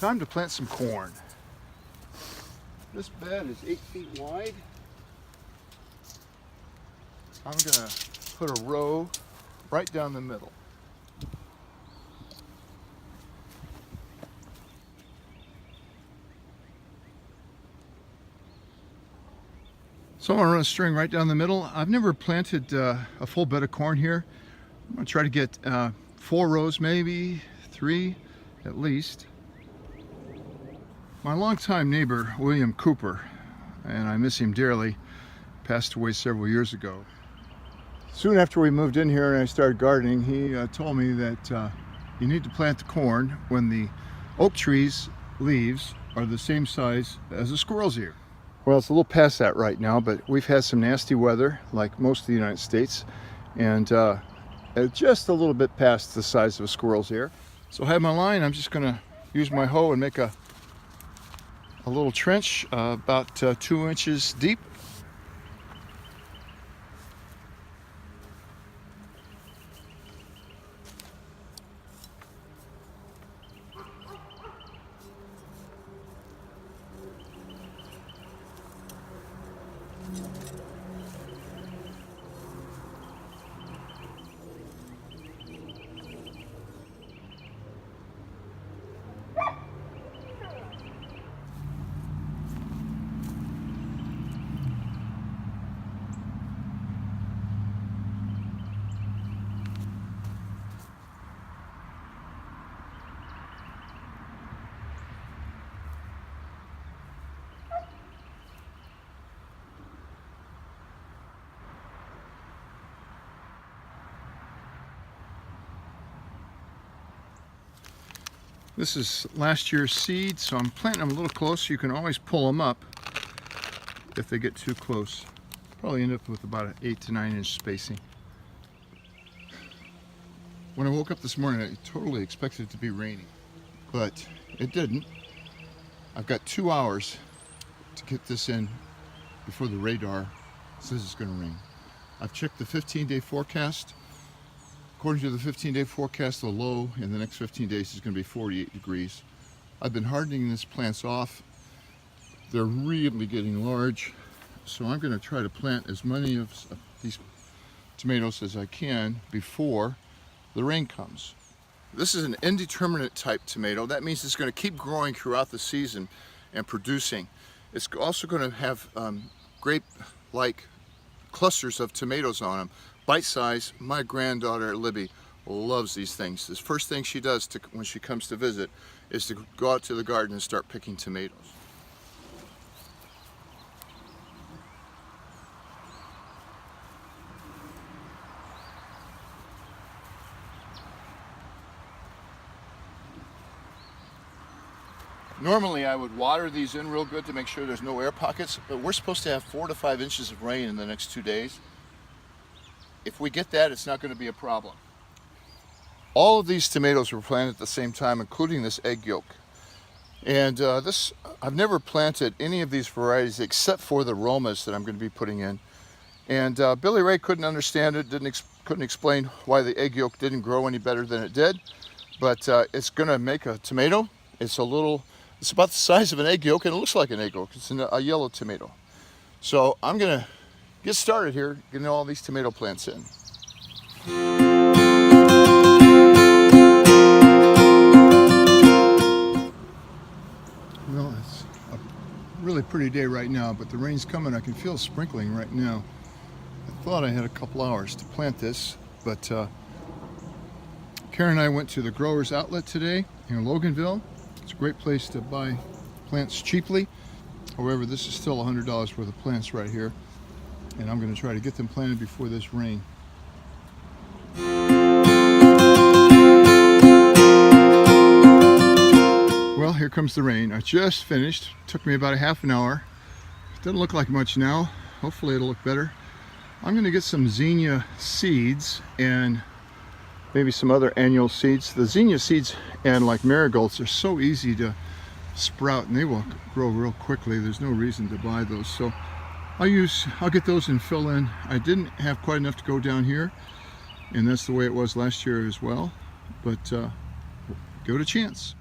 Time to plant some corn. This bed is 8 feet wide. I'm gonna put a row right down the middle. So I'm gonna run a string right down the middle. I've never planted a full bed of corn here. I'm gonna try to get 4 rows, maybe 3 at least. My longtime neighbor, William Cooper, and I miss him dearly, passed away several years ago. Soon after we moved in here and I started gardening, he told me that you need to plant the corn when the oak tree's leaves are the same size as a squirrel's ear. Well, it's a little past that right now, but we've had some nasty weather, like most of the United States, and just a little bit past the size of a squirrel's ear. So I have my line. I'm just going to use my hoe and make a little trench about 2 inches deep. This is last year's seed, so I'm planting them a little close. You can always pull them up if they get too close. Probably end up with about an 8 to 9 inch spacing. When I woke up this morning, I totally expected it to be raining, but it didn't. I've got 2 hours to get this in before the radar says it's going to rain. I've checked the 15-day forecast. According to the 15-day forecast, the low in the next 15 days is going to be 48 degrees. I've been hardening these plants off. They're really getting large, so I'm going to try to plant as many of these tomatoes as I can before the rain comes. This is an indeterminate type tomato. That means it's going to keep growing throughout the season and producing. It's also going to have grape-like clusters of tomatoes on them. Bite size. My granddaughter Libby loves these things. The first thing she does when she comes to visit is to go out to the garden and start picking tomatoes. Normally I would water these in real good to make sure there's no air pockets, but we're supposed to have 4 to 5 inches of rain in the next 2 days. If we get that, it's not going to be a problem. All of these tomatoes were planted at the same time, including this egg yolk. And I've never planted any of these varieties except for the Romas that I'm going to be putting in. And Billy Ray couldn't understand it, couldn't explain why the egg yolk didn't grow any better than it did. But it's going to make a tomato. It's about the size of an egg yolk, and it looks like an egg yolk. It's a yellow tomato. So I'm going to get started here, getting all these tomato plants in. Well, it's a really pretty day right now, but the rain's coming. I can feel sprinkling right now. I thought I had a couple hours to plant this, but Karen and I went to the Growers Outlet today in Loganville. It's a great place to buy plants cheaply. However, this is still $100 worth of plants right here, and I'm going to try to get them planted before this rain. Well, here comes the rain. I just finished. It took me about a half an hour. It doesn't look like much now. Hopefully it'll look better. I'm going to get some zinnia seeds and maybe some other annual seeds. The zinnia seeds and like marigolds are so easy to sprout, and they will grow real quickly. There's no reason to buy those. So I'll get those and fill in. I didn't have quite enough to go down here, and that's the way it was last year as well, but give it a chance.